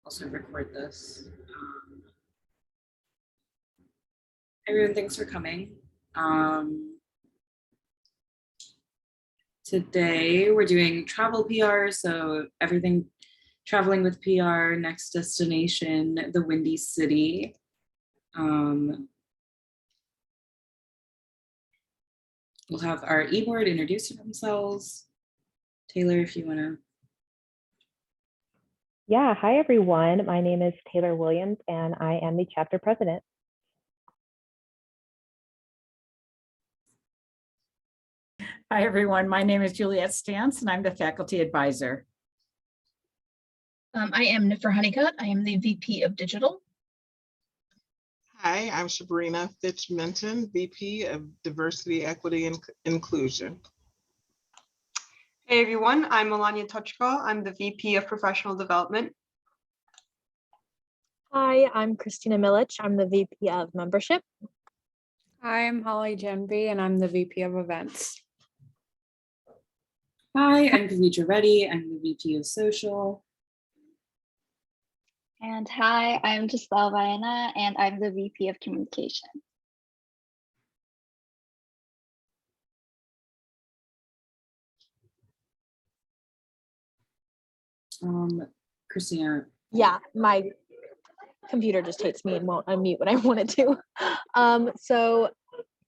also record this. Everyone, thanks for coming. Today we're doing travel PR, so everything traveling with PR, next destination, the Windy City. We'll have our e-board introduce themselves. Taylor, if you want to. Yeah, hi everyone. My name is Taylor Williams and I am the chapter president. Hi everyone, my name is Juliette Stantz and I'm the faculty advisor. I am Niffer Honeycutt. I am the VP of Digital. Hi, I'm Sabrina Fitch-Minton, VP of Diversity, Equity, and Inclusion. Hey everyone, I'm Melania Tuchka. I'm the VP of Professional Development. Hi, I'm Christina Milich. I'm the VP of Membership. Hi, I'm Holly Genby and I'm the VP of Events. Hi, I'm Kavitra Reddy. I'm the VP of Social. And hi, I'm Giselle Vaina and I'm the VP of Communication. Christina. Yeah, my computer just hates me and won't unmute when I want it to. So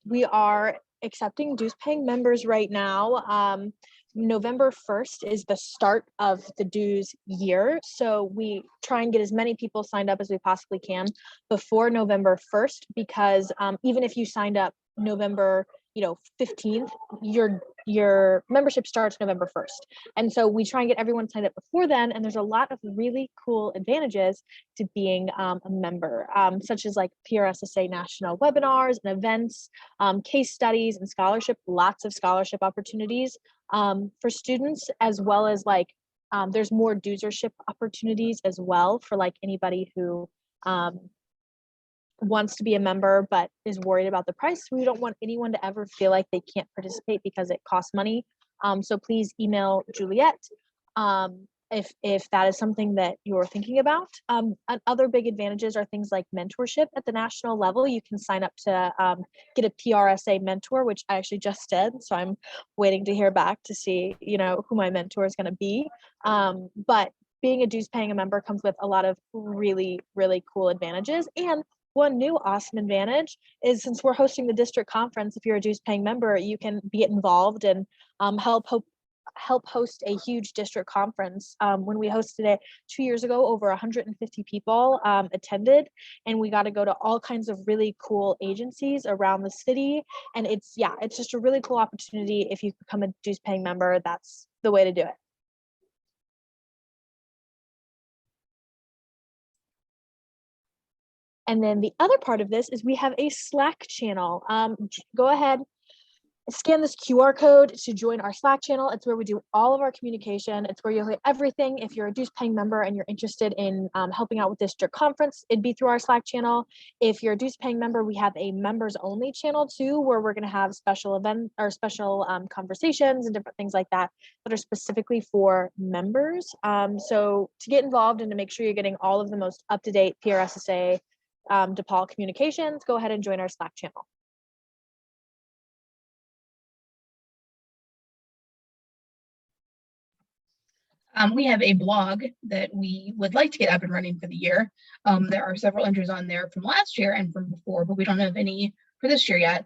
we are accepting dues paying members right now. November 1st is the start of the dues year. So we try and get as many people signed up as we possibly can before November 1st, because even if you signed up November 15th, your membership starts November 1st. And so we try and get everyone signed up before then. And there's a lot of really cool advantages to being a member, such as like PRSSA national webinars and events, case studies and scholarship, lots of scholarship opportunities for students, as well as like there's more duesership opportunities as well for like anybody who wants to be a member but is worried about the price. We don't want anyone to ever feel like they can't participate because it costs money. So please email Juliette if that is something that you're thinking about. And other big advantages are things like mentorship at the national level. You can sign up to get a PRSA mentor, which I actually just did. So I'm waiting to hear back to see, who my mentor is going to be. But being a dues paying a member comes with a lot of really, really cool advantages. And one new awesome advantage is, since we're hosting the district conference, if you're a dues paying member, you can get involved and help host a huge district conference. When we hosted it 2 years ago, over 150 people attended, and we got to go to all kinds of really cool agencies around the city. And it's just a really cool opportunity. If you become a dues paying member, that's the way to do it. And then the other part of this is we have a Slack channel. Go ahead, scan this QR code to join our Slack channel. It's where we do all of our communication. It's where you'll get everything. If you're a dues paying member and you're interested in helping out with district conference, it'd be through our Slack channel. If you're a dues paying member, we have a members only channel too, where we're going to have special events or special conversations and different things like that are specifically for members. So to get involved and to make sure you're getting all of the most up-to-date PRSSA DePaul communications, go ahead and join our Slack channel. We have a blog that we would like to get up and running for the year. There are several entries on there from last year and from before, but we don't have any for this year yet.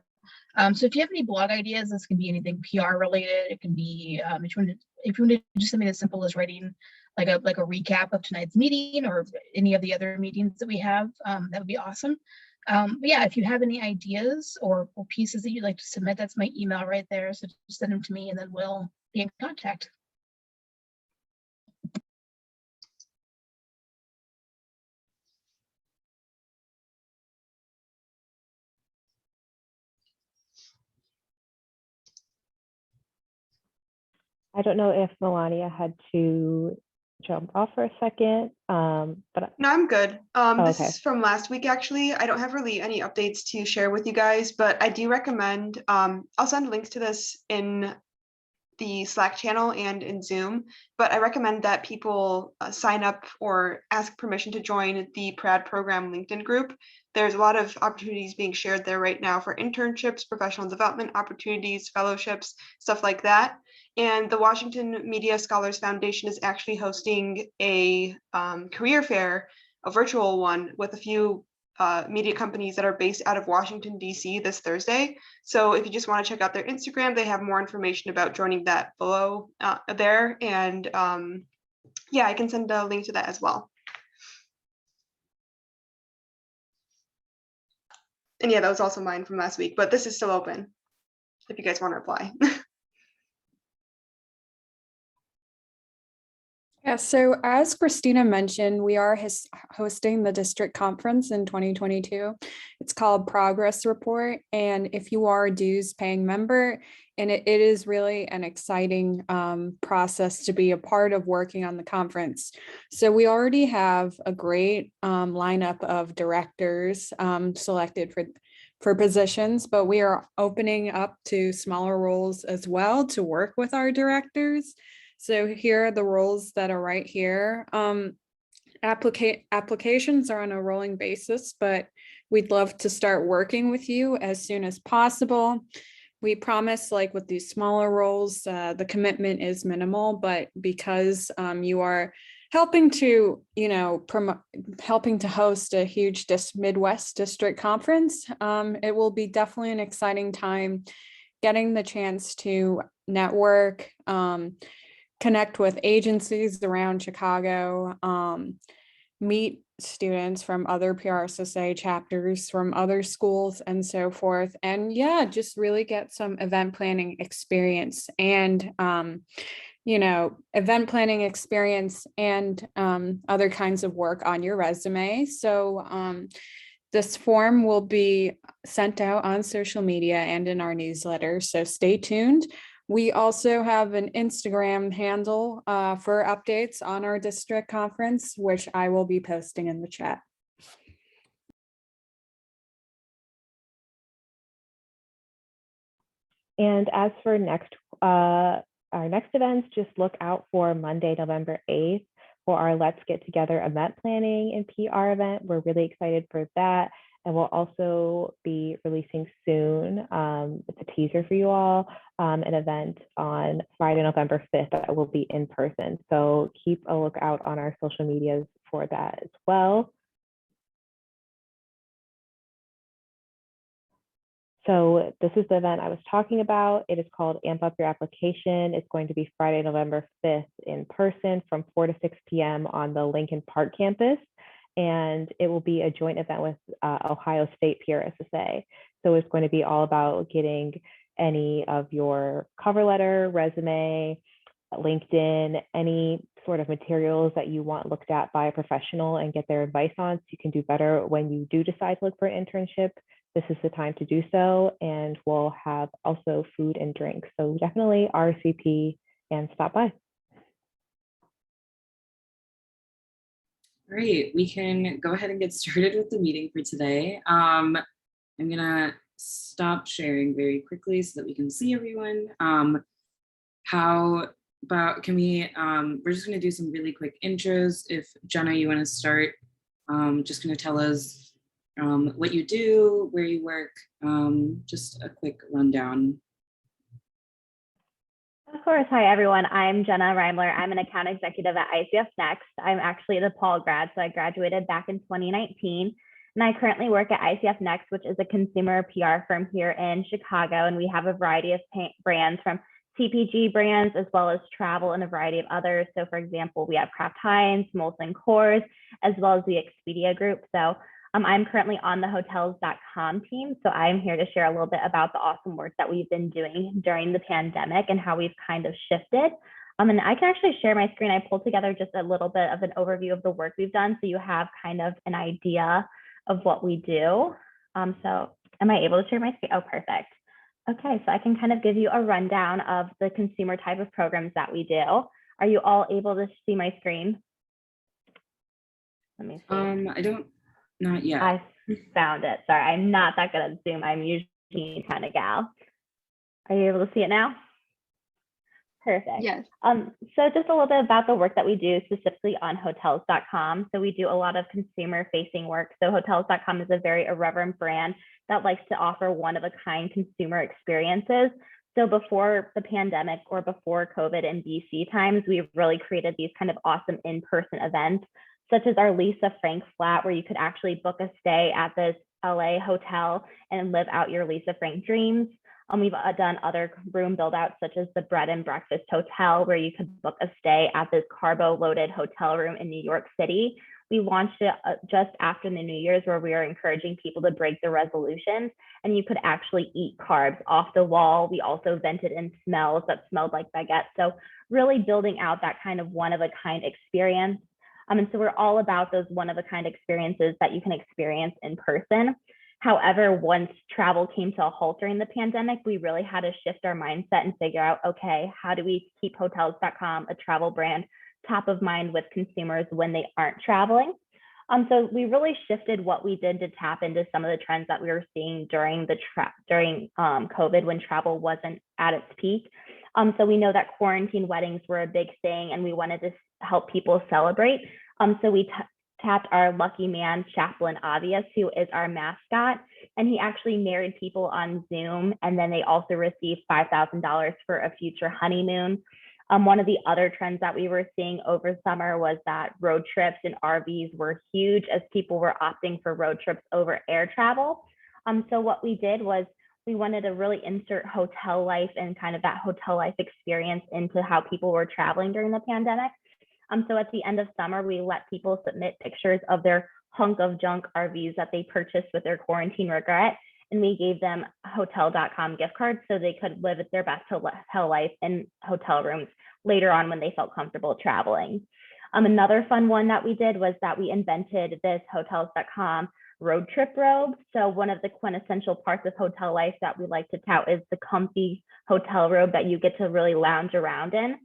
So if you have any blog ideas, this can be anything PR related. It can be if you want to do something as simple as writing like a recap of tonight's meeting or any of the other meetings that we have, that would be awesome. But yeah, if you have any ideas or pieces that you'd like to submit, that's my email right there. So just send them to me and then we'll be in contact. I don't know if Melania had to jump off for a second, but No, I'm good. This okay. is from last week, actually. I don't have really any updates to share with you guys, but I do recommend, I'll send links to this in the Slack channel and in Zoom, but I recommend that people sign up or ask permission to join the PRAD program LinkedIn group. There's a lot of opportunities being shared there right now for internships, professional development opportunities, fellowships, stuff like that. And the Washington Media Scholars Foundation is actually hosting a career fair, a virtual one, with a few media companies that are based out of Washington, D.C. this Thursday. So if you just want to check out their Instagram, they have more information about joining that below there. And yeah, I can send a link to that as well. And yeah, that was also mine from last week, but this is still open if you guys want to apply. Yeah, so as Christina mentioned, we are hosting the district conference in 2022. It's called Progress Report. And if you are a dues paying member, and it is really an exciting process to be a part of working on the conference. So we already have a great lineup of directors selected for positions, but we are opening up to smaller roles as well to work with our directors. So here are the roles that are right here. Applications are on a rolling basis, but we'd love to start working with you as soon as possible. We promise, like with these smaller roles, the commitment is minimal, but because you are helping to, helping to host a huge Midwest district conference, it will be definitely an exciting time getting the chance to network, connect with agencies around Chicago, meet students from other PRSSA chapters from other schools and so forth. And yeah, just really get some event planning experience and, event planning experience and other kinds of work on your resume. So this form will be sent out on social media and in our newsletter. So stay tuned. We also have an Instagram handle for updates on our district conference, which I will be posting in the chat. And as for our next events, just look out for Monday, November 8th for our Let's Get Together event planning and PR event. We're really excited for that. And we'll also be releasing soon, it's a teaser for you all, an event on Friday, November 5th that will be in person. So keep a lookout on our social medias for that as well. So this is the event I was talking about. It is called Amp Up Your Application. It's going to be Friday, November 5th in person from 4 to 6 p.m. on the Lincoln Park campus. And it will be a joint event with Ohio State PRSSA. So it's going to be all about getting any of your cover letter, resume, LinkedIn, any sort of materials that you want looked at by a professional and get their advice on so you can do better when you do decide to look for an internship. This is the time to do so, and we'll have also food and drinks. So definitely RSVP and stop by. Great, we can go ahead and get started with the meeting for today. I'm gonna stop sharing very quickly so that we can see everyone. How about, we're just gonna do some really quick intros. If Jenna, you wanna start, just gonna tell us what you do, where you work, just a quick rundown. Of course. Hi, everyone. I'm Jenna Reimler. I'm an account executive at ICF Next. I'm actually a DePaul grad, so I graduated back in 2019. And I currently work at ICF Next, which is a consumer PR firm here in Chicago. And we have a variety of brands from CPG brands, as well as travel and a variety of others. So for example, we have Kraft Heinz, Molson Coors, as well as the Expedia Group. So I'm currently on the hotels.com team. So I'm here to share a little bit about the awesome work that we've been doing during the pandemic and how we've kind of shifted. And I can actually share my screen. I pulled together just a little bit of an overview of the work we've done, so you have kind of an idea of what we do. So am I able to share my screen? Oh, perfect. Okay, so I can kind of give you a rundown of the consumer type of programs that we do. Are you all able to see my screen? Let me see. Not yet. I found it. Sorry, I'm not that good at Zoom. I'm usually kind of gal. Are you able to see it now? Perfect. Yes. So just a little bit about the work that we do specifically on hotels.com. So we do a lot of consumer facing work. So hotels.com is a very irreverent brand that likes to offer one-of-a-kind consumer experiences. So before the pandemic or before COVID and BC times, we really created these kind of awesome in-person events, such as our Lisa Frank flat, where you could actually book a stay at this LA hotel and live out your Lisa Frank dreams. We've done other room build outs such as the Bread and Breakfast Hotel, where you could book a stay at this carbo loaded hotel room in New York City. We launched it just after the New Year's, where we are encouraging people to break the resolutions, and you could actually eat carbs off the wall. We also vented in smells that smelled like baguette. So really building out that kind of one of a kind experience. And so we're all about those one of a kind experiences that you can experience in person. However, once travel came to a halt during the pandemic, we really had to shift our mindset and figure out, okay, how do we keep hotels.com, a travel brand, top of mind with consumers when they aren't traveling? So we really shifted what we did to tap into some of the trends that we were seeing during COVID when travel wasn't at its peak. So we know that quarantine weddings were a big thing, and we wanted to help people celebrate. So we tapped our lucky man, Chaplain Obvious, who is our mascot, and he actually married people on Zoom, and then they also received $5,000 for a future honeymoon. One of the other trends that we were seeing over summer was that road trips and RVs were huge, as people were opting for road trips over air travel. So what we did was we wanted to really insert hotel life and kind of that hotel life experience into how people were traveling during the pandemic. So at the end of summer, we let people submit pictures of their hunk of junk RVs that they purchased with their quarantine regret. And we gave them hotel.com gift cards so they could live their best hotel life in hotel rooms later on when they felt comfortable traveling. Another fun one that we did was that we invented this hotels.com road trip robe. So one of the quintessential parts of hotel life that we like to tout is the comfy hotel robe that you get to really lounge around in.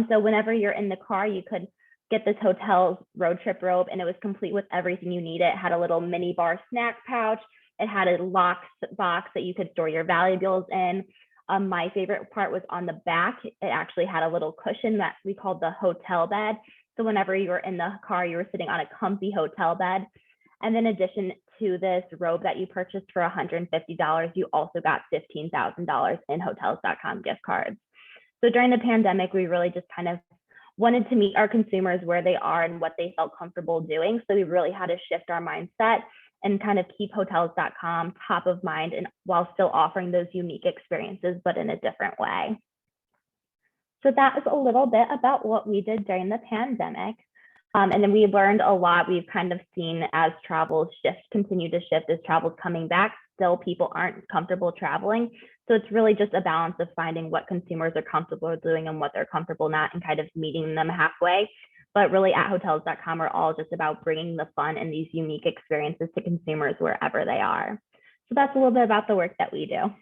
So whenever you're in the car, you could get this hotel's road trip robe, and it was complete with everything you needed. It had a little mini bar snack pouch. It had a lock box that you could store your valuables in. My favorite part was on the back. It actually had a little cushion that we called the hotel bed. So whenever you were in the car, you were sitting on a comfy hotel bed. And in addition to this robe that you purchased for $150, you also got $15,000 in hotels.com gift cards. So during the pandemic, we really just kind of wanted to meet our consumers where they are and what they felt comfortable doing. So we really had to shift our mindset and kind of keep hotels.com top of mind, and while still offering those unique experiences, but in a different way. So that is a little bit about what we did during the pandemic. And then we learned a lot. We've kind of seen as travel continue to shift, as travel's coming back, still people aren't comfortable traveling. So it's really just a balance of finding what consumers are comfortable doing and what they're comfortable not, and kind of meeting them halfway. But really at hotels.com, we're all just about bringing the fun and these unique experiences to consumers wherever they are. So that's a little bit about the work that we do.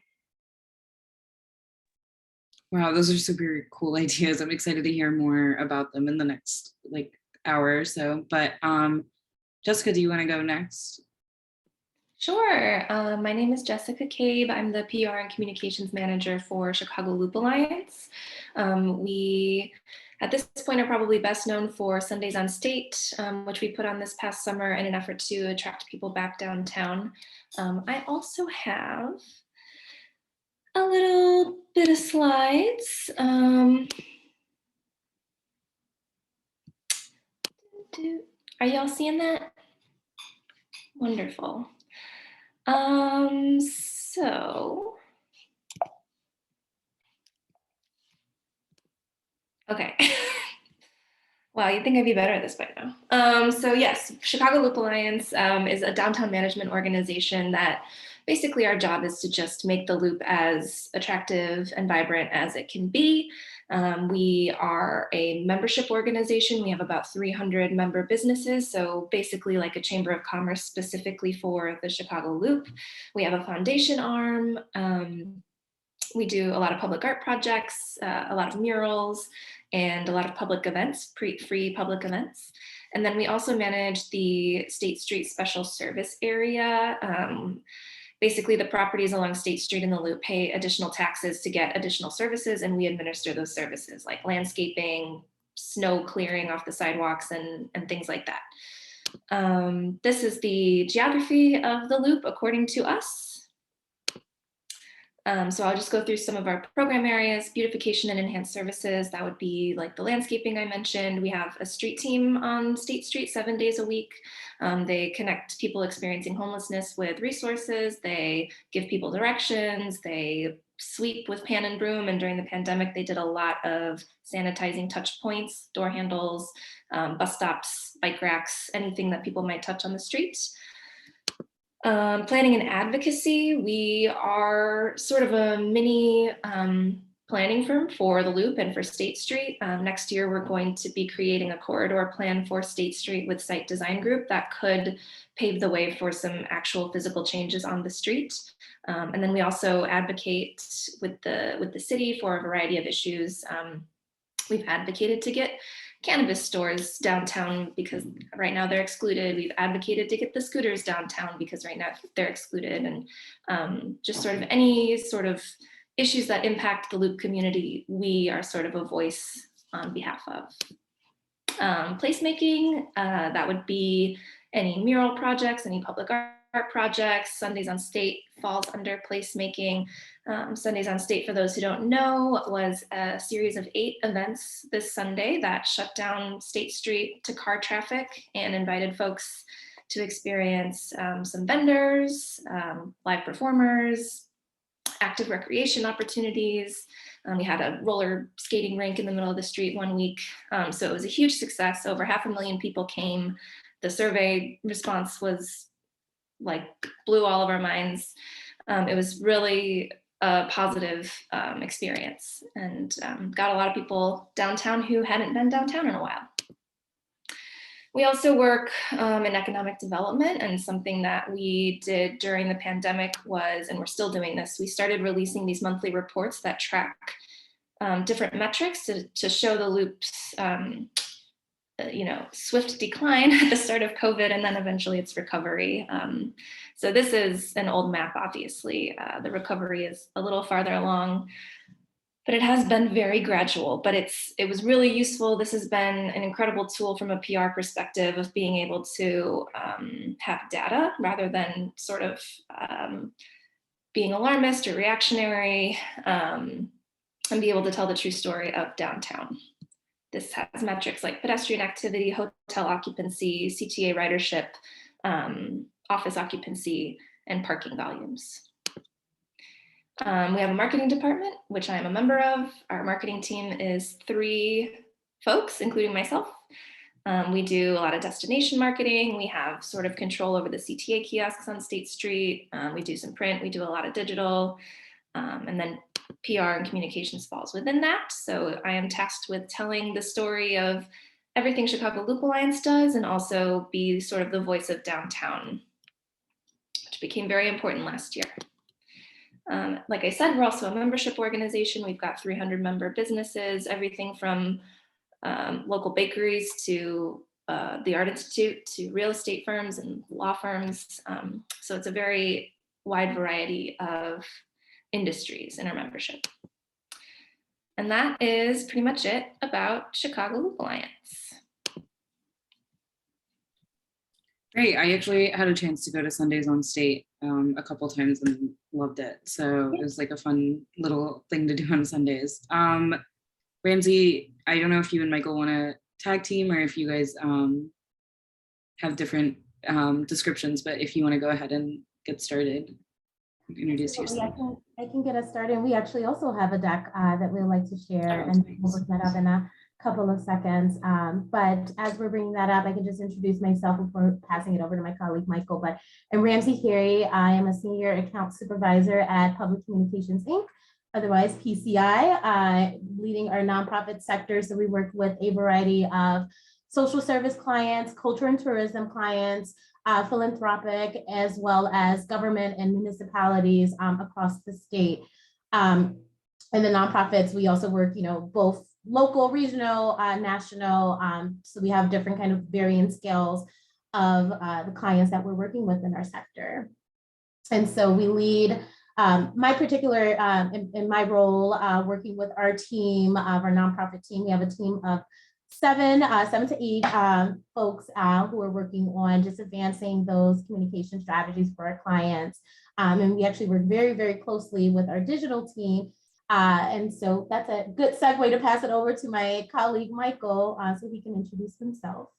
Wow, those are super cool ideas. I'm excited to hear more about them in the next hour or so. But Jessica, do you want to go next? Sure. My name is Jessica Cabe. I'm the PR and Communications Manager for Chicago Loop Alliance. We, at this point, are probably best known for Sundays on State, which we put on this past summer in an effort to attract people back downtown. I also have a little bit of slides. Are y'all seeing that? Wonderful. Okay. Wow, you'd think I'd be better at this by now. So yes, Chicago Loop Alliance is a downtown management organization that basically our job is to just make the loop as attractive and vibrant as it can be. We are a membership organization. We have about 300 member businesses. So basically like a chamber of commerce specifically for the Chicago Loop. We have a foundation arm. We do a lot of public art projects, a lot of murals, and a lot of public events, free public events. And then we also manage the State Street Special Service area. basically the properties along State Street in the Loop pay additional taxes to get additional services, and we administer those services like landscaping, snow clearing off the sidewalks, and things like that. This is the geography of the Loop according to us. So I'll just go through some of our program areas: beautification and enhanced services. That would be like the landscaping I mentioned. We have a street team on State Street 7 days a week. They connect people experiencing homelessness with resources. They give people directions. They sweep with pan and broom. And during the pandemic, they did a lot of sanitizing touch points, door handles, bus stops, bike racks, anything that people might touch on the street. Planning and advocacy, we are sort of a mini planning firm for the Loop and for State Street. Next year, we're going to be creating a corridor plan for State Street with Site Design Group that could pave the way for some actual physical changes on the street. And then we also advocate with the city for a variety of issues. We've advocated to get cannabis stores downtown because right now they're excluded. We've advocated to get the scooters downtown because right now they're excluded, and just sort of any sort of issues that impact the Loop community, we are sort of a voice on behalf of. Placemaking, that would be any mural projects, any public art projects. Sundays on State falls under placemaking. Sundays on State, for those who don't know, was a series of 8 events this Sunday that shut down State Street to car traffic and invited folks to experience some vendors, live performers, active recreation opportunities. We had a roller skating rink in the middle of the street one week. So it was a huge success. Over 500,000 people came. The survey response was like blew all of our minds. It was really a positive experience, and got a lot of people downtown who hadn't been downtown in a while. We also work in economic development, and something that we did during the pandemic was, and we're still doing this, we started releasing these monthly reports that track different metrics to show the Loop's swift decline at the start of COVID, and then eventually its recovery. So this is an old map, obviously. The recovery is a little farther along, but it has been very gradual, but it was really useful. This has been an incredible tool from a PR perspective of being able to have data rather than sort of being alarmist or reactionary, and be able to tell the true story of downtown. This has metrics like pedestrian activity, hotel occupancy, CTA ridership, office occupancy, and parking volumes. We have a marketing department, which I am a member of. Our marketing team is 3 folks, including myself. We do a lot of destination marketing. We have sort of control over the CTA kiosks on State Street. We do some print, we do a lot of digital, and then PR and communications falls within that. So I am tasked with telling the story of everything Chicago Loop Alliance does, and also be sort of the voice of downtown, which became very important last year. Like I said, we're also a membership organization. We've got 300 member businesses, everything from local bakeries to the Art Institute to real estate firms and law firms. So it's a very wide variety of industries in our membership. And that is pretty much it about Chicago Loop Alliance. Great. I actually had a chance to go to Sundays on State a couple times and loved it. So it was like a fun little thing to do on Sundays. Ramsey, I don't know if you and Michael want to tag team or if you guys have different descriptions, but if you want to go ahead and get started, introduce yourself. I can get us started. We actually also have a deck that we would like to share, and we'll look that up in a couple of seconds. But as we're bringing that up, I can just introduce myself before passing it over to my colleague, Michael. But I'm Ramsey Carey. I am a senior account supervisor at Public Communications, Inc., otherwise PCI, leading our nonprofit sector. So we work with a variety of social service clients, culture and tourism clients, philanthropic, as well as government and municipalities across the state. And the nonprofits, we also work, both local, regional, national. So we have different kind of varying scales of the clients that we're working with in our sector. And so we lead my particular, in my role, working with our team, our nonprofit team. We have a team of seven to eight folks who are working on just advancing those communication strategies for our clients. And we actually work very, very closely with our digital team. And so that's a good segue to pass it over to my colleague, Michael, so he can introduce himself.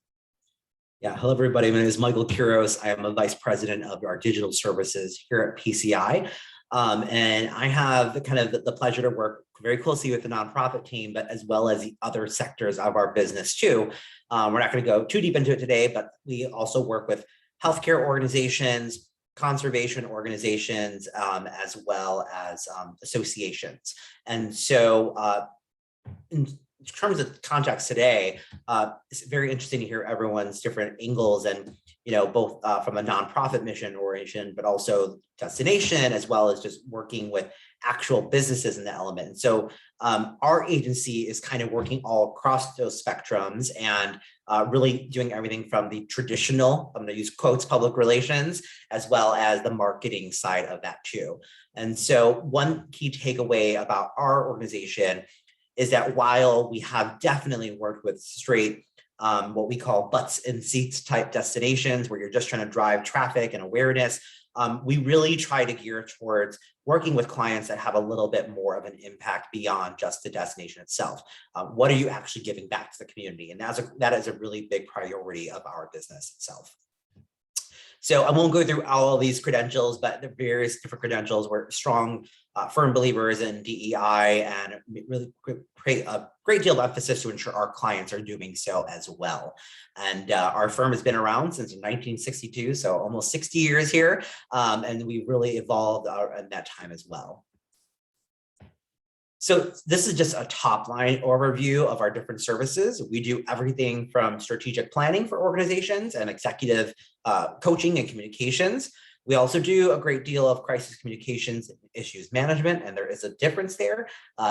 Yeah, hello everybody. My name is Michael Kuros. I am a vice president of our digital services here at PCI. And I have kind of the pleasure to work very closely with the nonprofit team, but as well as the other sectors of our business too. We're not going to go too deep into it today, but we also work with healthcare organizations, conservation organizations, as well as associations. And so in terms of context today, it's very interesting to hear everyone's different angles and, both from a nonprofit mission orientation, but also destination, as well as just working with actual businesses in the element. And so our agency is kind of working all across those spectrums and really doing everything from the traditional, I'm going to use quotes, public relations, as well as the marketing side of that too. And so one key takeaway about our organization is that while we have definitely worked with straight, what we call butts and seats type destinations where you're just trying to drive traffic and awareness, we really try to gear towards working with clients that have a little bit more of an impact beyond just the destination itself. What are you actually giving back to the community? And that is a really big priority of our business itself. So I won't go through all of these credentials, but the various different credentials. We're strong, firm believers in DEI and really create a great deal of emphasis to ensure our clients are doing so as well. And our firm has been around since 1962, so almost 60 years here. And we really evolved in that time as well. So this is just a top line overview of our different services. We do everything from strategic planning for organizations and executive coaching and communications. We also do a great deal of crisis communications and issues management, and there is a difference there.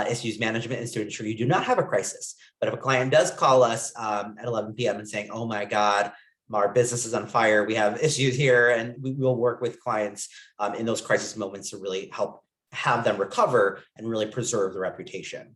Issues management is to ensure you do not have a crisis. But if a client does call us at 11 p.m. and saying, oh my God, our business is on fire, we have issues here, and we will work with clients in those crisis moments to really help have them recover and really preserve the reputation.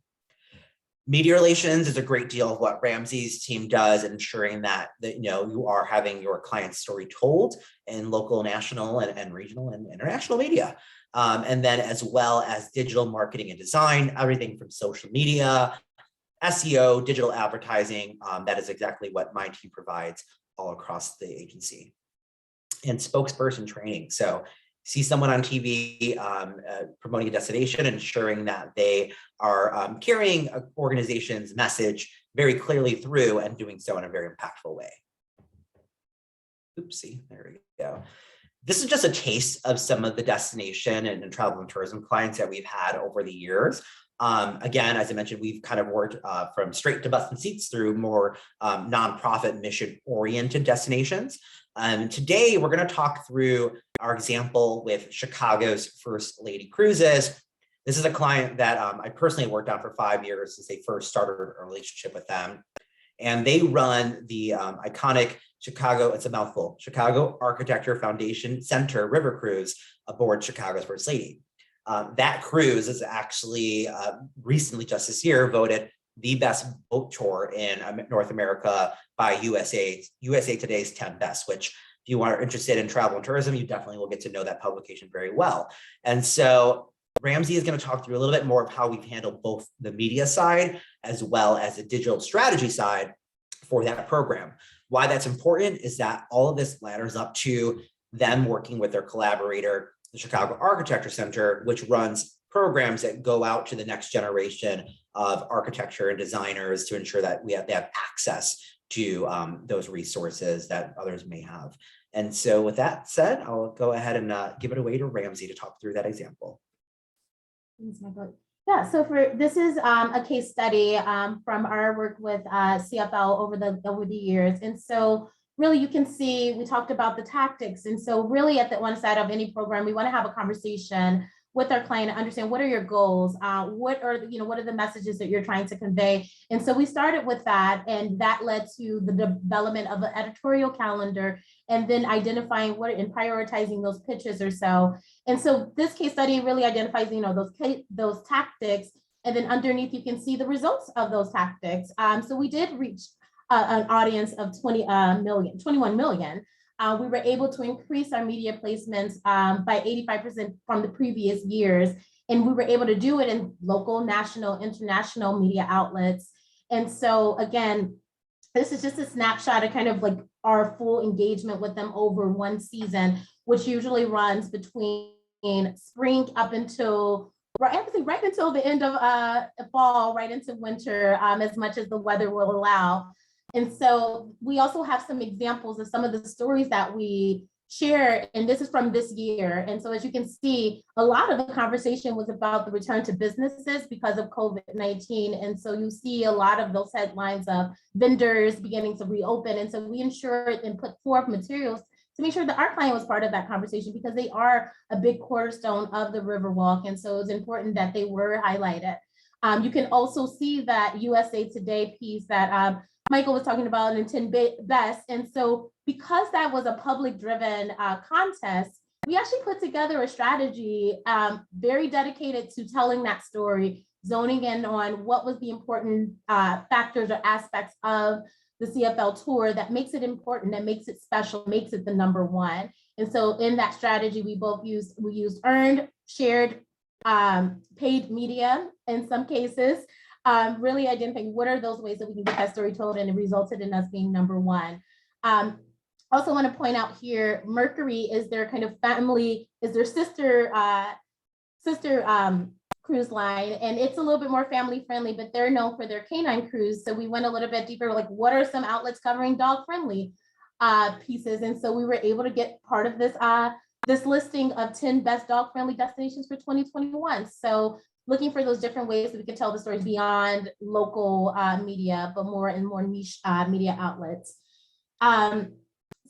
Media relations is a great deal of what Ramsey's team does, ensuring that you are having your client's story told in local, national, and regional and international media. And then as well as digital marketing and design, everything from social media, SEO, digital advertising, that is exactly what my team provides all across the agency. And spokesperson training. So see someone on TV promoting a destination, ensuring that they are carrying an organization's message very clearly through and doing so in a very impactful way. Oopsie, there we go. This is just a taste of some of the destination and travel and tourism clients that we've had over the years. Again, as I mentioned, we've kind of worked from straight to butts and seats through more nonprofit mission-oriented destinations. Today, we're going to talk through our example with Chicago's First Lady Cruises. This is a client that I personally worked on for 5 years since they first started a relationship with them. And they run the iconic Chicago, it's a mouthful, Chicago Architecture Foundation Center River Cruise aboard Chicago's First Lady. That cruise is actually recently, just this year, voted the best boat tour in North America by USA Today's 10 Best, which if you are interested in travel and tourism, you definitely will get to know that publication very well. And so Ramsey is going to talk through a little bit more of how we've handled both the media side as well as the digital strategy side for that program. Why that's important is that all of this ladders up to them working with their collaborator, the Chicago Architecture Center, which runs programs that go out to the next generation of architecture and designers to ensure that they have access to those resources that others may have. And so with that said, I'll go ahead and give it away to Ramsey to talk through that example. Yeah, so this is a case study from our work with CFL over the years. And so really you can see, we talked about the tactics. And so really at the one side of any program, we want to have a conversation with our client and understand what are your goals, what are the messages that you're trying to convey. And so we started with that, and that led to the development of an editorial calendar, and then identifying and prioritizing those pitches or so. And so this case study really identifies, those tactics, and then underneath you can see the results of those tactics. So we did reach an audience of 21 million. We were able to increase our media placements by 85% from the previous years. And we were able to do it in local, national, international media outlets. And so again, this is just a snapshot of kind of like our full engagement with them over one season, which usually runs between spring up until right until the end of fall, right into winter, as much as the weather will allow. And so we also have some examples of some of the stories that we share, and this is from this year. And so as you can see, a lot of the conversation was about the return to businesses because of COVID-19. And so you see a lot of those headlines of vendors beginning to reopen. And so we ensured and put forth materials to make sure that our client was part of that conversation, because they are a big cornerstone of the Riverwalk. And so it's important that they were highlighted. You can also see that USA Today piece that Michael was talking about in 10 best. And so because that was a public driven contest, we actually put together a strategy very dedicated to telling that story, zoning in on what was the important factors or aspects of the CFL tour that makes it important, that makes it special, makes it the number one. And so in that strategy, we used earned, shared, paid media in some cases, really identifying what are those ways that we can get that story told, and it resulted in us being number one. Also want to point out here, Mercury is their kind of family, is their sister cruise line, and it's a little bit more family friendly, but they're known for their canine cruise. So we went a little bit deeper, like what are some outlets covering dog friendly pieces? And so we were able to get part of this this listing of 10 best dog friendly destinations for 2021. So looking for those different ways that we can tell the stories beyond local media, but more and more niche media outlets.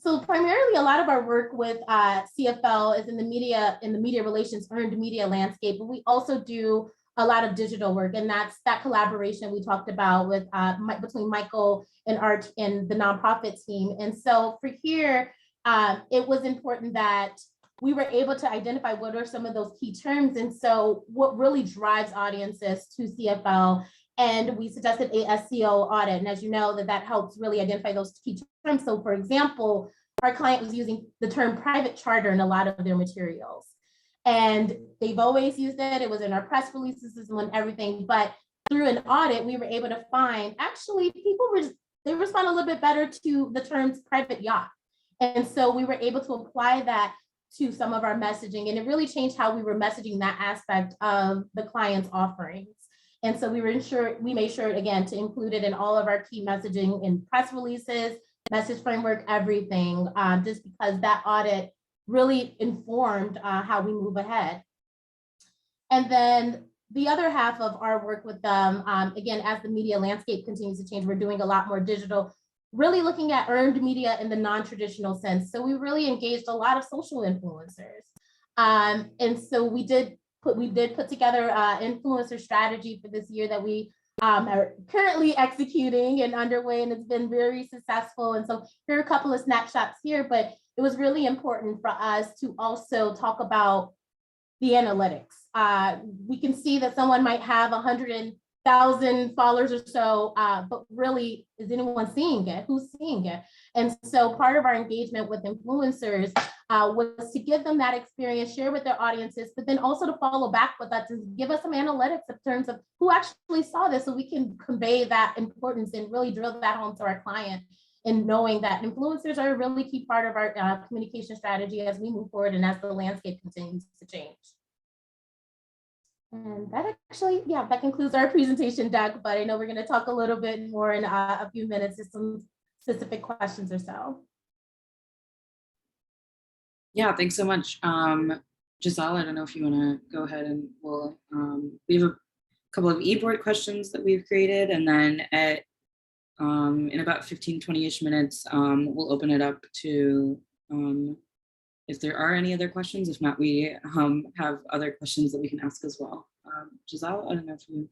So primarily a lot of our work with CFL is in the media relations, earned media landscape, but we also do a lot of digital work, and that's that collaboration we talked about with between Michael and Art and the nonprofit team. And so for here, it was important that we were able to identify what are some of those key terms. And so what really drives audiences to CFL, and we suggested a SEO audit. And as you know, that helps really identify those key terms. So for example, our client was using the term private charter in a lot of their materials. And they've always used it. It was in our press releases and everything. But through an audit, we were able to find actually they respond a little bit better to the terms private yacht. And so we were able to apply that to some of our messaging, and it really changed how we were messaging that aspect of the client's offerings. And so we made sure again to include it in all of our key messaging in press releases, message framework, everything, just because that audit really informed how we move ahead. And then the other half of our work with them, again, as the media landscape continues to change, we're doing a lot more digital, really looking at earned media in the non-traditional sense. So we really engaged a lot of social influencers. And so we did put together an influencer strategy for this year that we are currently executing and underway, and it's been very successful. And so here are a couple of snapshots here, but it was really important for us to also talk about the analytics. We can see that someone might have 100,000 followers or so, but really, is anyone seeing it? Who's seeing it? And so part of our engagement with influencers was to give them that experience, share with their audiences, but then also to follow back with us and give us some analytics in terms of who actually saw this, so we can convey that importance and really drill that home to our client, and knowing that influencers are a really key part of our communication strategy as we move forward and as the landscape continues to change. And that actually, yeah, that concludes our presentation deck, but I know we're going to talk a little bit more in a few minutes, just some specific questions or so. Yeah, thanks so much. Giselle, I don't know if you want to go ahead, and we'll, we have a couple of e-board questions that we've created, and then at in about 15, 20-ish minutes, we'll open it up to if there are any other questions. If not, we have other questions that we can ask as well. Giselle, I don't know if you.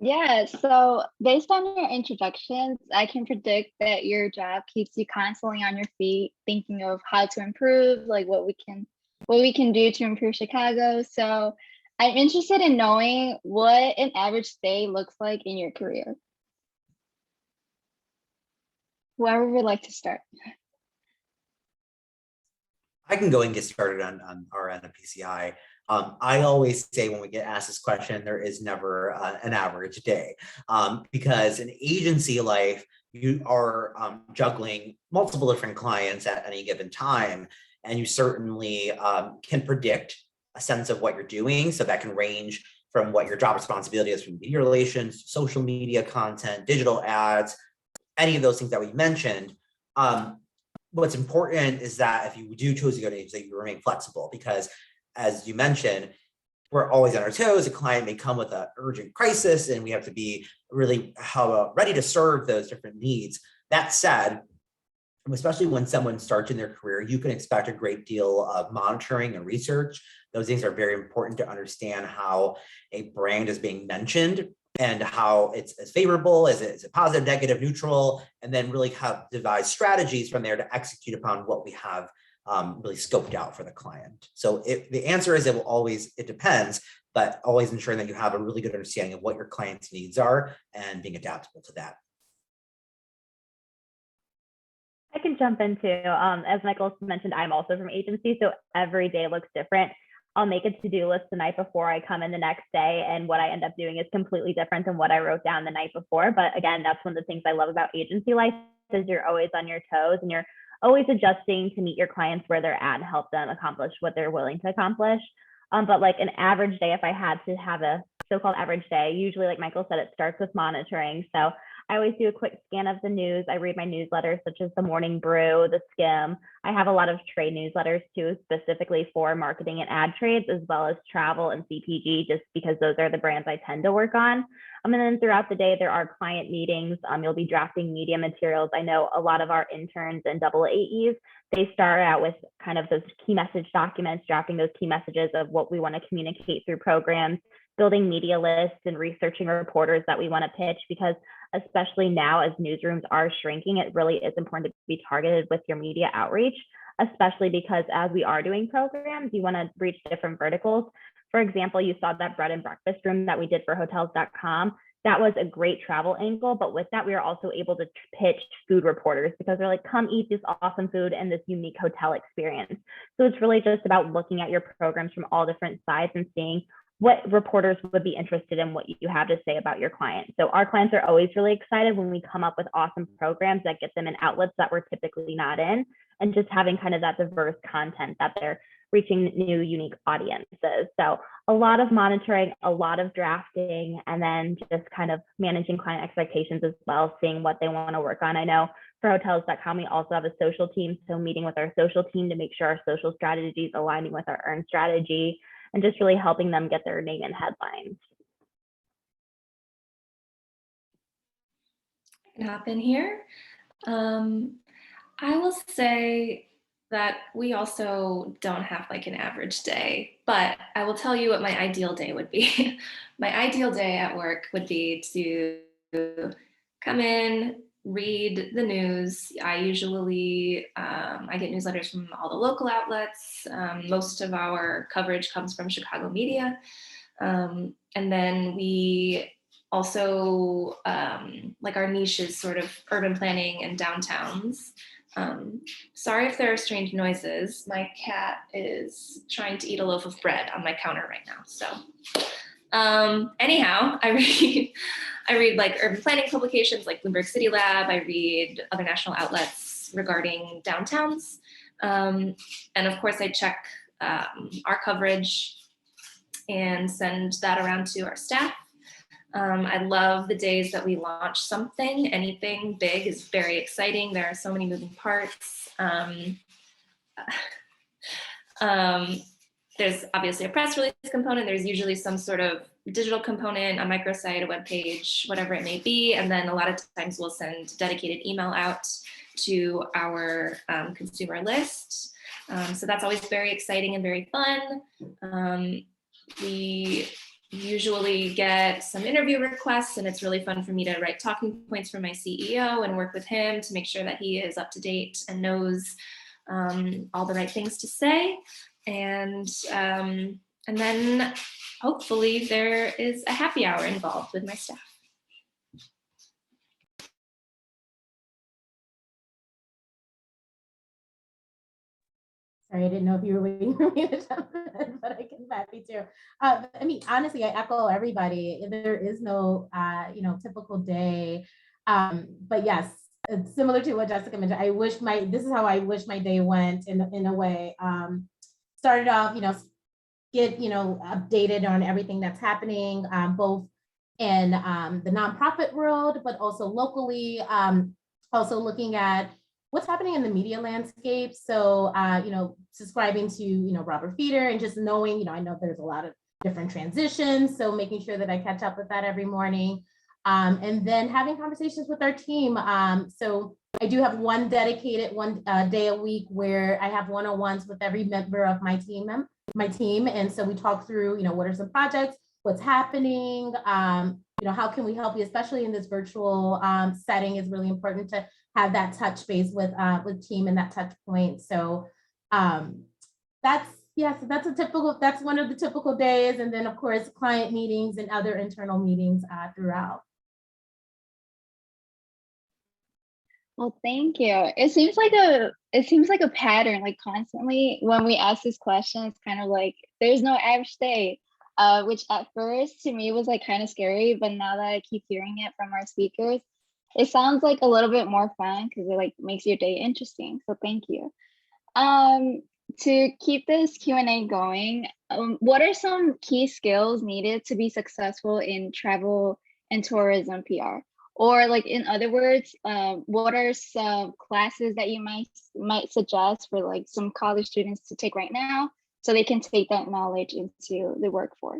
Yeah, so based on your introductions, I can predict that your job keeps you constantly on your feet, thinking of how to improve, like what we can do to improve Chicago. So I'm interested in knowing what an average day looks like in your career. Whoever would like to start. I can go and get started on our end of PCI. I always say when we get asked this question, there is never an average day, because in agency life, you are juggling multiple different clients at any given time, and you certainly can predict a sense of what you're doing. So that can range from what your job responsibility is from media relations, social media content, digital ads, any of those things that we mentioned. What's important is that if you do choose to go to agency, you remain flexible, because as you mentioned, we're always on our toes. A client may come with an urgent crisis and we have to be really ready to serve those different needs. That said, especially when someone starts in their career, you can expect a great deal of monitoring and research. Those things are very important to understand how a brand is being mentioned and how it's favorable, is it positive, negative, neutral, and then really have devise strategies from there to execute upon what we have really scoped out for the client. So the answer is it depends, but always ensuring that you have a really good understanding of what your client's needs are and being adaptable to that. I can jump in too. As Michael mentioned, I'm also from agency, so every day looks different. I'll make a to-do list the night before I come in the next day, and what I end up doing is completely different than what I wrote down the night before. But again, that's one of the things I love about agency life, is you're always on your toes and you're always adjusting to meet your clients where they're at and help them accomplish what they're willing to accomplish. But like an average day, if I had to have a so-called average day, usually, like Michael said, it starts with monitoring. So I always do a quick scan of the news. I read my newsletters, such as the Morning Brew, the Skim. I have a lot of trade newsletters too, specifically for marketing and ad trades, as well as travel and CPG, just because those are the brands I tend to work on. And then throughout the day, there are client meetings. You'll be drafting media materials. I know a lot of our interns and double AEs, they start out with kind of those key message documents, drafting those key messages of what we want to communicate through programs, building media lists and researching reporters that we want to pitch, because especially now as newsrooms are shrinking, it really is important to be targeted with your media outreach, especially because as we are doing programs, you want to reach different verticals. For example, you saw that bread and breakfast room that we did for hotels.com. That was a great travel angle, but with that, we are also able to pitch food reporters, because they're like, come eat this awesome food and this unique hotel experience. So it's really just about looking at your programs from all different sides and seeing what reporters would be interested in what you have to say about your client. So our clients are always really excited when we come up with awesome programs that get them in outlets that we're typically not in, and just having kind of that diverse content that they're reaching new, unique audiences. So a lot of monitoring, a lot of drafting, and then just kind of managing client expectations as well, seeing what they want to work on. I know for hotels.com, we also have a social team. So meeting with our social team to make sure our social strategy is aligning with our earn strategy, and just really helping them get their name in headlines. I can hop in here. I will say that we also don't have like an average day, but I will tell you what my ideal day would be. My ideal day at work would be to come in, read the news. I usually, I get newsletters from all the local outlets. Most of our coverage comes from Chicago media. And then we also, like our niche is sort of urban planning and downtowns. Sorry if there are strange noises. My cat is trying to eat a loaf of bread on my counter right now. So anyhow, I read like urban planning publications like Bloomberg City Lab. I read other national outlets regarding downtowns. And of course I check our coverage and send that around to our staff. I love the days that we launch something. Anything big is very exciting. There are so many moving parts. There's obviously a press release component. There's usually some sort of digital component, a microsite, a web page, whatever it may be. And then a lot of times we'll send dedicated email out to our consumer list. So that's always very exciting and very fun. We usually get some interview requests, and it's really fun for me to write talking points for my CEO and work with him to make sure that he is up to date and knows all the right things to say. And then hopefully there is a happy hour involved with my staff. Sorry, I didn't know if you were waiting for me to jump in, but I can happy to. I mean, honestly, I echo everybody. There is no, typical day. But yes, it's similar to what Jessica mentioned. This is how I wish my day went in a way. Started off, get, updated on everything that's happening, both in the nonprofit world, but also locally, also looking at what's happening in the media landscape. So, subscribing to, Robert Feeder and just knowing, I know there's a lot of different transitions. So making sure that I catch up with that every morning. And then having conversations with our team. So I do have one dedicated day a week where I have one-on-ones with every member of my team. And so we talk through, what are some projects, what's happening, how can we help you, especially in this virtual setting is really important to have that touch base with team and that touch point. So that's one of the typical days. And then of course, client meetings and other internal meetings throughout. Well, thank you. It seems like a pattern, like constantly when we ask this question, it's kind of like there's no average day, which at first to me was like kind of scary, but now that I keep hearing it from our speakers, it sounds like a little bit more fun because it like makes your day interesting. So thank you. To keep this Q&A going, what are some key skills needed to be successful in travel and tourism PR? Or like in other words, what are some classes that you might suggest for like some college students to take right now so they can take that knowledge into the workforce?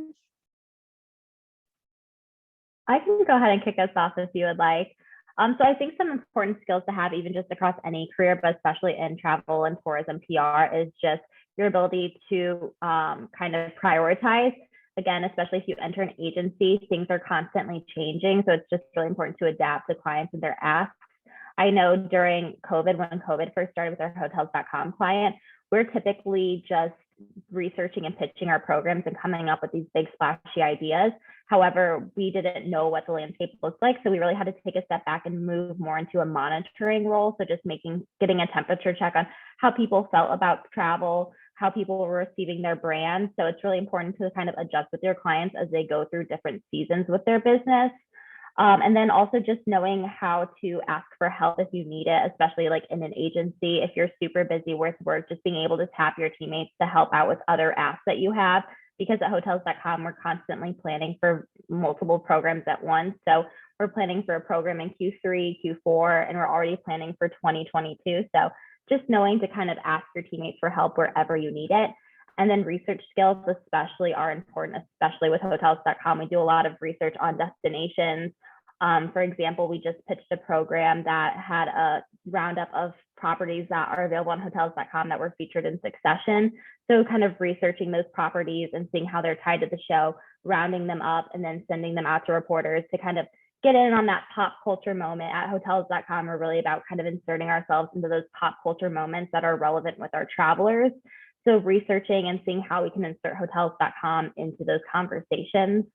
I can go ahead and kick us off if you would like. So I think some important skills to have even just across any career, but especially in travel and tourism PR is just your ability to kind of prioritize. Again, especially if you enter an agency, things are constantly changing. So it's just really important to adapt to clients and their asks. I know during COVID, when COVID first started with our hotels.com client, we're typically just researching and pitching our programs and coming up with these big splashy ideas. However, we didn't know what the landscape looked like. So we really had to take a step back and move more into a monitoring role. So just getting a temperature check on how people felt about travel, how people were receiving their brand. So it's really important to kind of adjust with your clients as they go through different seasons with their business. And then also just knowing how to ask for help if you need it, especially like in an agency, if you're super busy with work, just being able to tap your teammates to help out with other asks that you have. Because at hotels.com, we're constantly planning for multiple programs at once. So we're planning for a program in Q3, Q4, and we're already planning for 2022. So just knowing to kind of ask your teammates for help wherever you need it. And then research skills especially are important, especially with hotels.com. We do a lot of research on destinations. For example, we just pitched a program that had a roundup of properties that are available on hotels.com that were featured in succession. So kind of researching those properties and seeing how they're tied to the show, rounding them up, and then sending them out to reporters to kind of get in on that pop culture moment. At hotels.com, we're really about kind of inserting ourselves into those pop culture moments that are relevant with our travelers. So researching and seeing how we can insert hotels.com into those conversations.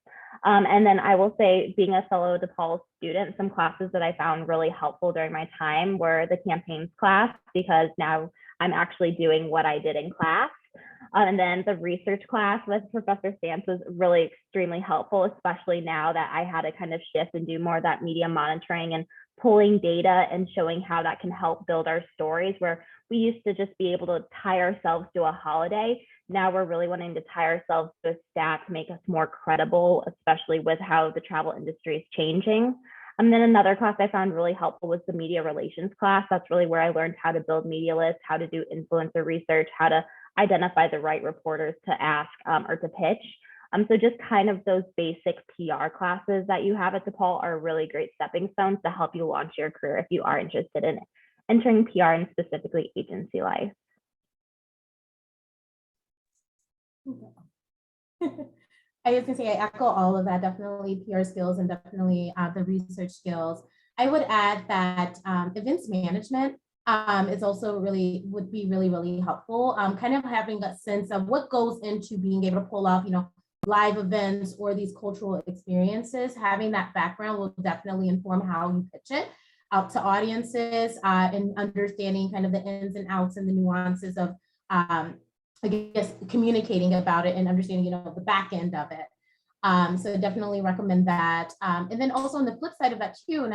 And then I will say, being a fellow DePaul student, some classes that I found really helpful during my time were the campaigns class, because now I'm actually doing what I did in class. And then the research class with Professor Stantz was really extremely helpful, especially now that I had to kind of shift and do more of that media monitoring and pulling data and showing how that can help build our stories, where we used to just be able to tie ourselves to a holiday. Now we're really wanting to tie ourselves to a stat to make us more credible, especially with how the travel industry is changing. And then another class I found really helpful was the media relations class. That's really where I learned how to build media lists, how to do influencer research, how to identify the right reporters to ask or to pitch. So just kind of those basic PR classes that you have at DePaul are really great stepping stones to help you launch your career if you are interested entering PR and specifically agency life. I was gonna say, I echo all of that, definitely PR skills and definitely the research skills. I would add that events management is also would be really helpful. Kind of having a sense of what goes into being able to pull off, live events or these cultural experiences. Having that background will definitely inform how you pitch it out to audiences and understanding kind of the ins and outs and the nuances of I guess communicating about it and understanding, the back end of it. So definitely recommend that. And then also on the flip side of that too, and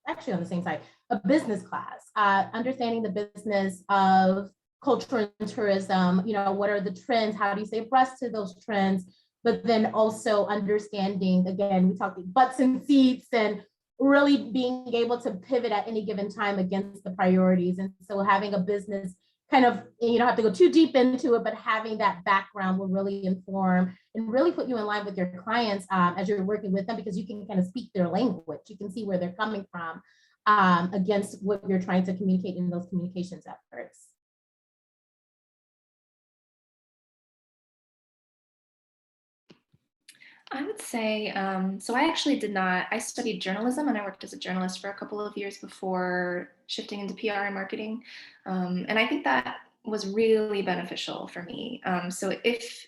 actually on the same side, a business class, understanding the business of culture and tourism, what are the trends? How do you say abreast to those trends? But then also understanding, again, we talked butts and seats and really being able to pivot at any given time against the priorities. And so having a business kind of, you don't have to go too deep into it, but having that background will really inform and really put you in line with your clients as you're working with them, because you can kind of speak their language. You can see where they're coming from against what you're trying to communicate in those communications efforts. I would say, so I actually I studied journalism and I worked as a journalist for a couple of years before shifting into PR and marketing. And I think that was really beneficial for me. So if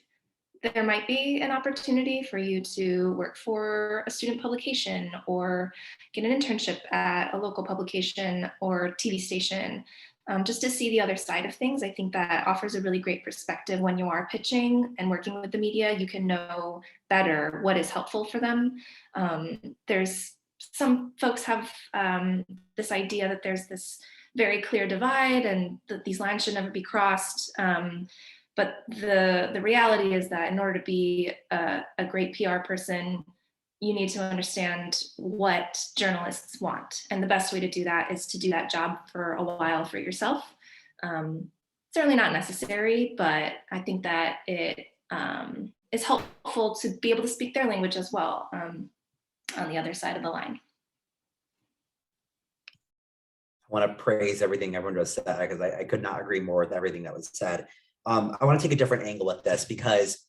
there might be an opportunity for you to work for a student publication or get an internship at a local publication or TV station, just to see the other side of things. I think that offers a really great perspective when you are pitching and working with the media. You can know better what is helpful for them. There's some folks have this idea that there's this very clear divide and that these lines should never be crossed. But the reality is that in order to be a great PR person, you need to understand what journalists want. And the best way to do that is to do that job for a while for yourself. Certainly not necessary, but I think that it is helpful to be able to speak their language as well on the other side of the line. I want to praise everything everyone just said, because I could not agree more with everything that was said. I want to take a different angle with this, because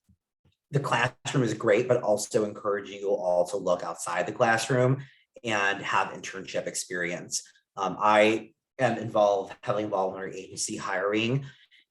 the classroom is great, but also encouraging you all to look outside the classroom and have internship experience. I am heavily involved in our agency hiring,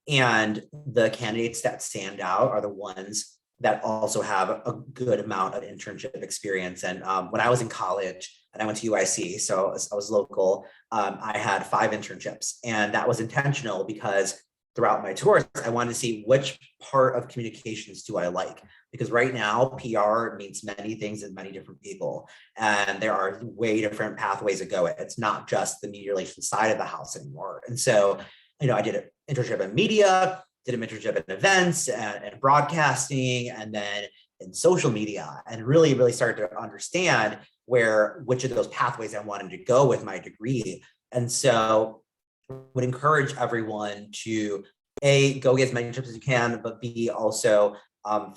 and the candidates that stand out are the ones that also have a good amount of internship experience. And when I was in college and I went to UIC, so I was local, I had 5 internships, and that was intentional because throughout my tours, I wanted to see which part of communications do I like, because right now PR means many things to many different people, and there are way different pathways to go. It's not just the media relations side of the house anymore. And so, I did an internship in media, did an internship in events and broadcasting, and then in social media, and really started to understand which of those pathways I wanted to go with my degree. And so would encourage everyone to A, go get as many trips as you can, but B, also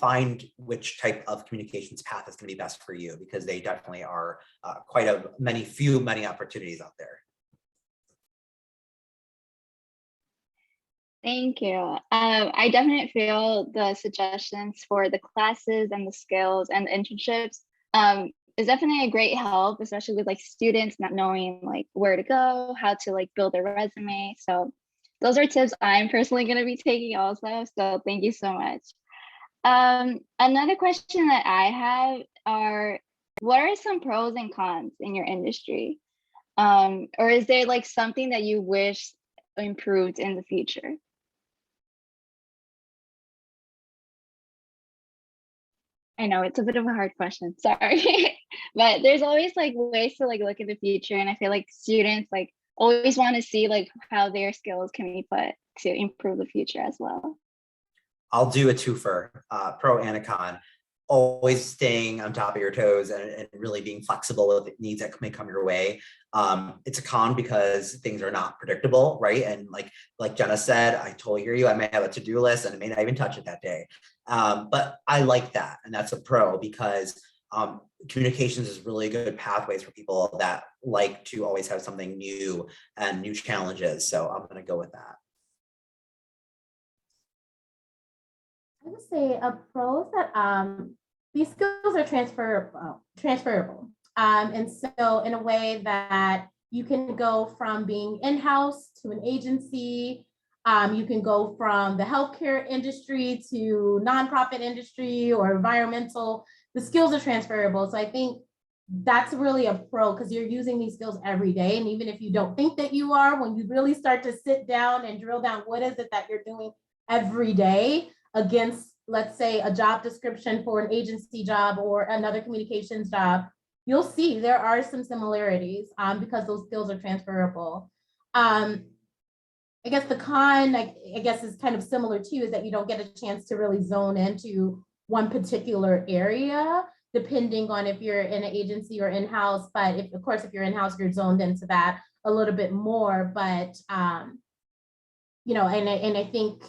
find which type of communications path is going to be best for you, because they definitely are many opportunities out there. Thank you. I definitely feel the suggestions for the classes and the skills and the internships is definitely a great help, especially with like students not knowing like where to go, how to like build their resume. So those are tips I'm personally going to be taking also. So thank you so much. Another question that I have are, what are some pros and cons in your industry? Or is there like something that you wish improved in the future? I know it's a bit of a hard question, sorry. But there's always like ways to like look at the future, and I feel like students like always want to see like how their skills can be put to improve the future as well. I'll do a twofer, pro and a con. Always staying on top of your toes and really being flexible with needs that may come your way. It's a con because things are not predictable, right? And like Jenna said, I totally hear you. I may have a to-do list and I may not even touch it that day. But I like that. And that's a pro, because Communications is really good pathways for people that like to always have something new and new challenges. So I'm going to go with that. I would say a pro is that these skills are transferable. And so in a way that you can go from being in-house to an agency, you can go from the healthcare industry to nonprofit industry or environmental. The skills are transferable. So I think that's really a pro because you're using these skills every day. And even if you don't think that you are, when you really start to sit down and drill down, what is it that you're doing every day against, let's say, a job description for an agency job or another communications job, you'll see there are some similarities because those skills are transferable. I guess the con, I guess, is kind of similar too, is that you don't get a chance to really zone into one particular area, depending on if you're in an agency or in-house. But if, of course, if you're in-house, you're zoned into that a little bit more. But, you know, and I think,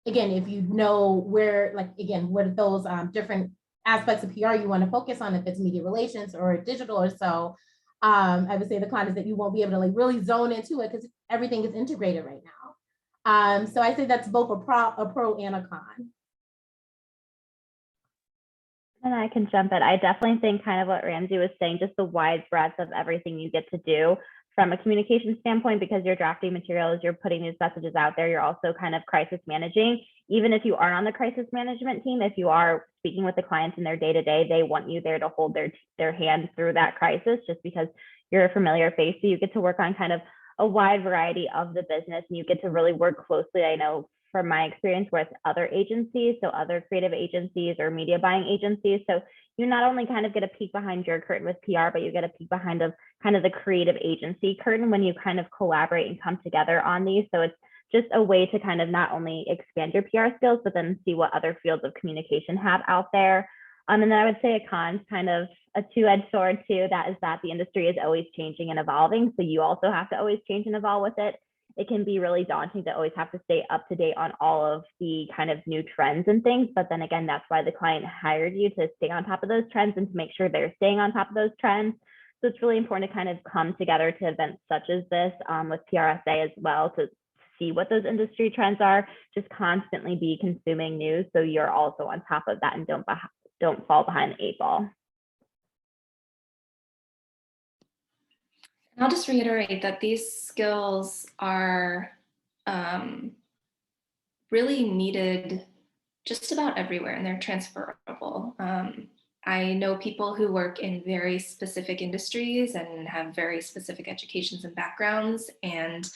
again, if you know where, like, again, what those different aspects of PR you want to focus on, if it's media relations or digital or so, I would say the con is that you won't be able to like really zone into it because everything is integrated right now. So I say that's both a pro and a con. And I can jump in. I definitely think kind of what Ramsey was saying, just the wide breadth of everything you get to do from a communication standpoint, because you're drafting materials, you're putting these messages out there, you're also kind of crisis managing. Even if you aren't on the crisis management team, if you are speaking with the clients in their day-to-day, they want you there to hold their hand through that crisis just because you're a familiar face. So you get to work on kind of a wide variety of the business and you get to really work closely. I know from my experience with other agencies, so other creative agencies or media buying agencies. So you not only kind of get a peek behind your curtain with PR, but you get a peek behind of kind of the creative agency curtain when you kind of collaborate and come together on these. So it's just a way to kind of not only expand your PR skills, but then see what other fields of communication have out there. And then I would say a con, kind of a two-edged sword too, that is that the industry is always changing and evolving. So you also have to always change and evolve with it. It can be really daunting to always have to stay up to date on all of the kind of new trends and things. But then again, that's why the client hired you, to stay on top of those trends and to make sure they're staying on top of those trends. So it's really important to kind of come together to events such as this with PRSA as well to see what those industry trends are, just constantly be consuming news so you're also on top of that and don't fall behind the 8 ball. And I'll just reiterate that these skills are really needed just about everywhere, and they're transferable. I know people who work in very specific industries and have very specific educations and backgrounds, and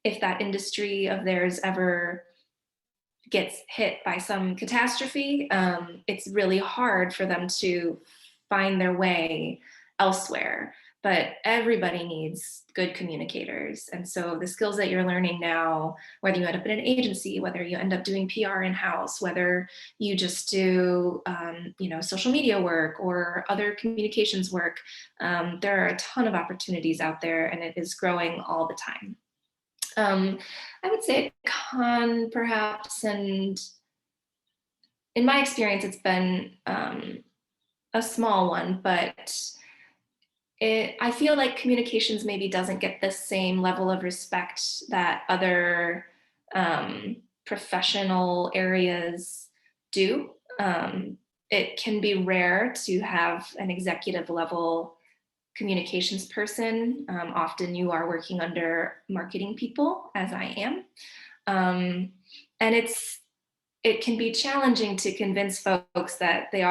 if that industry of theirs ever gets hit by some catastrophe, it's really hard for them to find their way elsewhere. But everybody needs good communicators. And so the skills that you're learning now, whether you end up in an agency, whether you end up doing PR in-house, whether you just do social media work or other communications work, there are a ton of opportunities out there and it is growing all the time. I would say a con perhaps, and in my experience, it's been a small one, but I feel like communications maybe doesn't get the same level of respect that other professional areas do. It can be rare to have an executive level communications person. Often you are working under marketing people, as I am. And it can be challenging to convince folks that they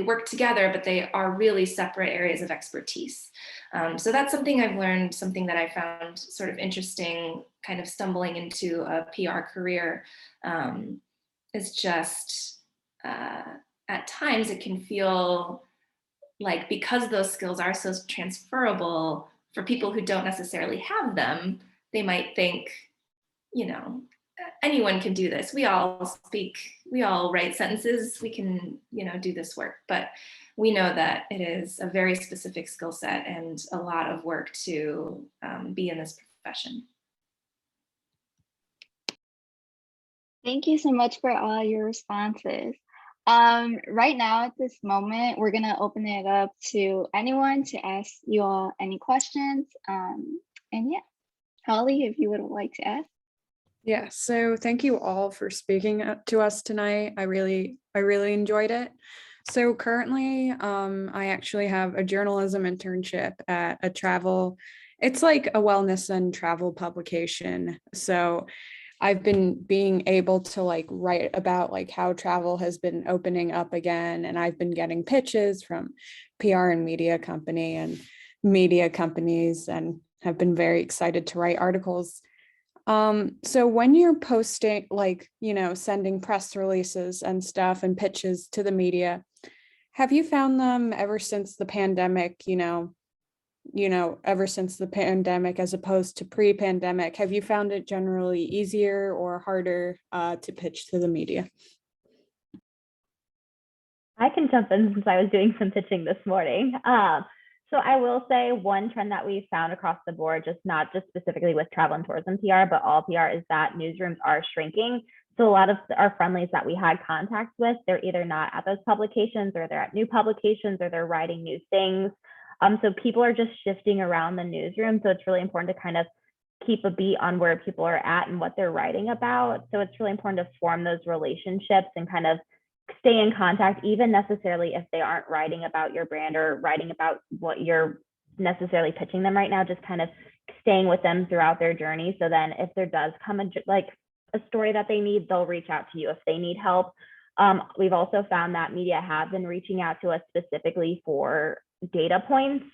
work together, but they are really separate areas of expertise. So that's something I've learned, something that I found sort of interesting, kind of stumbling into a PR career, is just at times it can feel like, because those skills are so transferable, for people who don't necessarily have them, they might think, anyone can do this. We all speak, we all write sentences, we can, do this work. But we know that it is a very specific skill set and a lot of work to be in this profession. Thank you so much for all your responses. Right now at this moment, we're gonna open it up to anyone to ask you all any questions. And yeah, Holly, if you would like to ask. Yeah, so thank you all for speaking to us tonight. I really enjoyed it. So currently, I actually have a journalism internship at a travel, it's like a wellness and travel publication. So I've been being able to like write about like how travel has been opening up again, and I've been getting pitches from PR and media companies and have been very excited to write articles. So when you're posting, like, sending press releases and stuff and pitches to the media, have you found them ever since the pandemic, ever since the pandemic as opposed to pre-pandemic, have you found it generally easier or harder to pitch to the media? I can jump in since I was doing some pitching this morning. So I will say one trend that we've found across the board, not just specifically with travel and tourism PR, but all PR, is that newsrooms are shrinking. So a lot of our friendlies that we had contact with, they're either not at those publications, or they're at new publications, or they're writing new things. So people are just shifting around the newsroom. So it's really important to kind of keep a beat on where people are at and what they're writing about. So it's really important to form those relationships and kind of stay in contact, even necessarily if they aren't writing about your brand or writing about what you're necessarily pitching them right now, just kind of staying with them throughout their journey. So then if there does come a story that they need, they'll reach out to you if they need help. We've also found that media have been reaching out to us specifically for data points,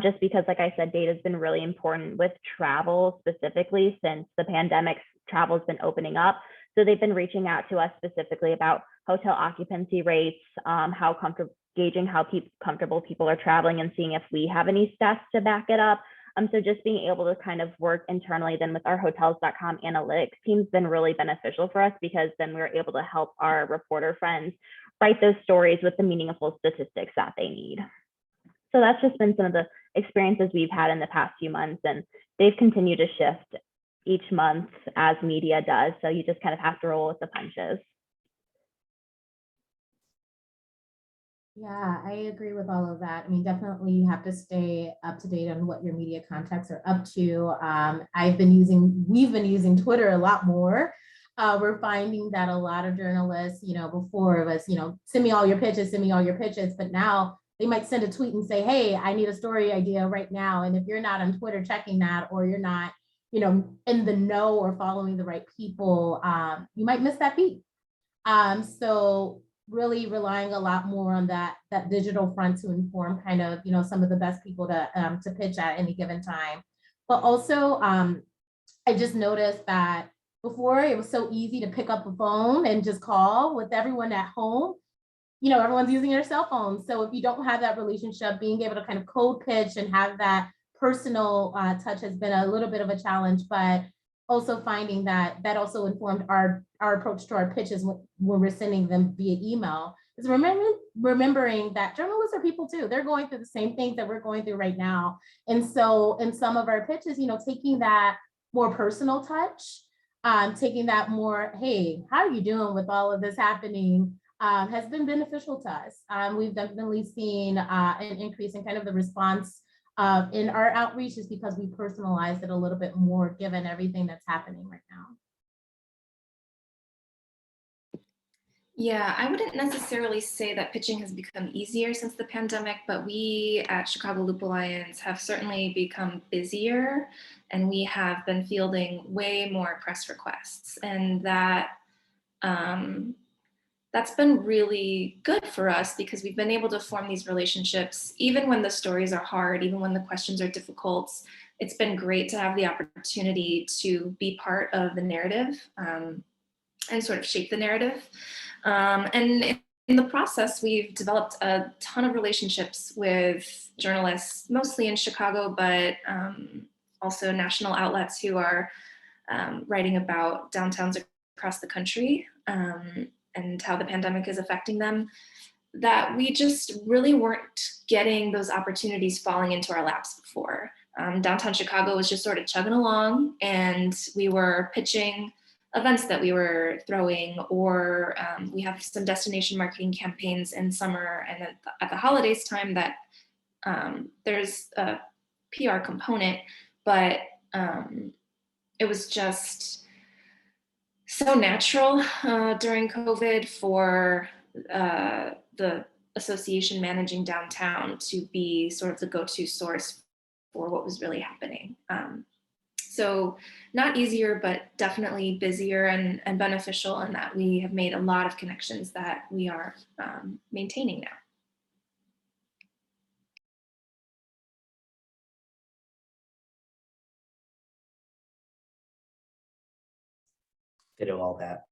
just because, like I said, data has been really important with travel specifically since the pandemic. Travel has been opening up. So they've been reaching out to us specifically about hotel occupancy rates, gauging how comfortable people are traveling and seeing if we have any stats to back it up. So just being able to kind of work internally then with our hotels.com analytics team has been really beneficial for us, because then we're able to help our reporter friends write those stories with the meaningful statistics that they need. So that's just been some of the experiences we've had in the past few months, and they've continued to shift each month as media does. So you just kind of have to roll with the punches. Yeah, I agree with all of that. I mean, definitely you have to stay up to date on what your media contacts are up to. We've been using Twitter a lot more. We're finding that a lot of journalists, before it was, send me all your pitches, but now they might send a tweet and say, hey, I need a story idea right now. And if you're not on Twitter checking that, or you're not, in the know or following the right people, you might miss that beat. So really relying a lot more on that digital front to inform kind of, some of the best people to pitch at any given time. But also, I just noticed that before it was so easy to pick up a phone and just call. With everyone at home, everyone's using their cell phones. So if you don't have that relationship, being able to kind of cold pitch and have that personal touch has been a little bit of a challenge, but also finding that also informed our approach to our pitches when we're sending them via email, is remembering that journalists are people too. They're going through the same things that we're going through right now. And so in some of our pitches, taking that more personal touch, taking that more, hey, how are you doing with all of this happening, has been beneficial to us. We've definitely seen an increase in kind of the response in our outreach, is because we personalized it a little bit more given everything that's happening right now. Yeah, I wouldn't necessarily say that pitching has become easier since the pandemic, but we at Chicago Loop Alliance have certainly become busier, and we have been fielding way more press requests, and that's been really good for us, because we've been able to form these relationships even when the stories are hard, even when the questions are difficult. It's been great to have the opportunity to be part of the narrative and sort of shape the narrative. And in the process, we've developed a ton of relationships with journalists, mostly in Chicago, but also national outlets who are writing about downtowns across the country. And how the pandemic is affecting them, that we just really weren't getting those opportunities falling into our laps before. Downtown Chicago was just sort of chugging along, and we were pitching events that we were throwing, or we have some destination marketing campaigns in summer and at the holidays time that there's a PR component, but it was just so natural during COVID for the association managing downtown to be sort of the go-to source for what was really happening. So not easier, but definitely busier and beneficial, in that we have made a lot of connections that we are maintaining now. Ditto all that.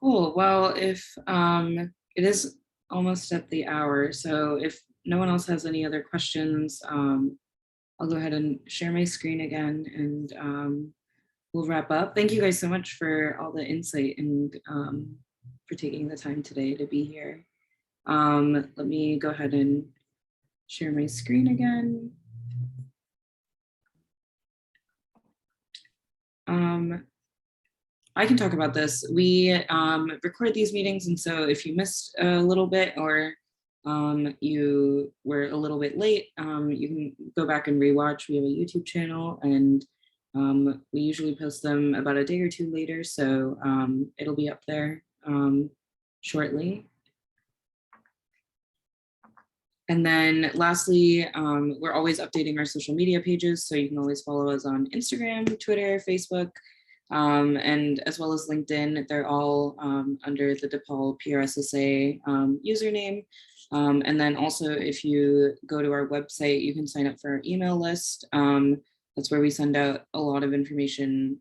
Cool. Well, if it is almost at the hour, so if no one else has any other questions, I'll go ahead and share my screen again, and we'll wrap up. Thank you guys so much for all the insight and for taking the time today to be here. Let me go ahead and share my screen again. I can talk about this. We record these meetings, and so if you missed a little bit, or you were a little bit late, you can go back and rewatch. We have a YouTube channel, and we usually post them about a day or two later, so it'll be up there shortly. And then lastly, we're always updating our social media pages, so you can always follow us on Instagram, Twitter, Facebook, and as well as LinkedIn. They're all under the DePaul PRSSA username. And then also, if you go to our website, you can sign up for our email list. That's where we send out a lot of information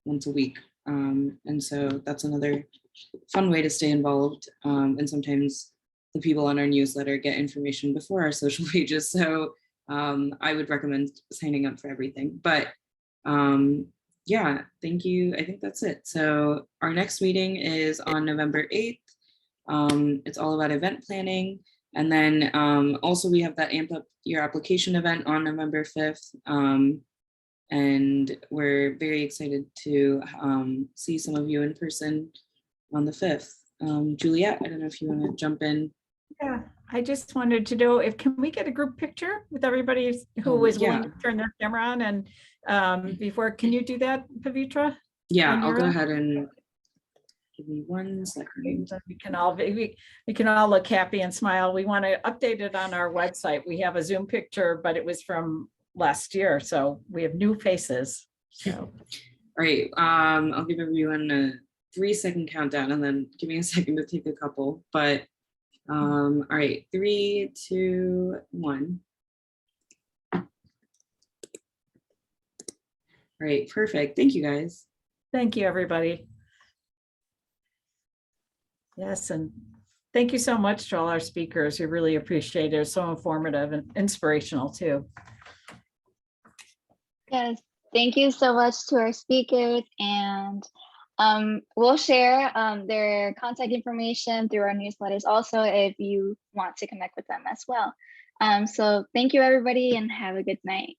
once a week. And so that's another fun way to stay involved. And sometimes the people on our newsletter get information before our social pages. So I would recommend signing up for everything. But yeah, thank you. I think that's it. So our next meeting is on November 8th. It's all about event planning. And then also we have that Amp Up Your Application event on November 5th. And we're very excited to see some of you in person on the 5th. Juliet, I don't know if you want to jump in. Yeah, I just wanted to know can we get a group picture with everybody who is willing to turn their camera on, and before, can you do that, Pavitra? Yeah, I'll go ahead and give me 1 second. We can all look happy and smile. We want to update it on our website. We have a Zoom picture, but it was from last year, so we have new faces. So. All right, I'll give everyone a 3-second countdown, and then give me a second to take a couple. But all right, 3, 2, 1. All right, perfect. Thank you, guys. Thank you, everybody. Yes, and thank you so much to all our speakers. We really appreciate it. It's so informative and inspirational too. Yes, thank you so much to our speakers, and we'll share their contact information through our newsletters also if you want to connect with them as well. So thank you, everybody, and have a good night.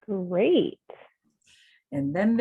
Great. And then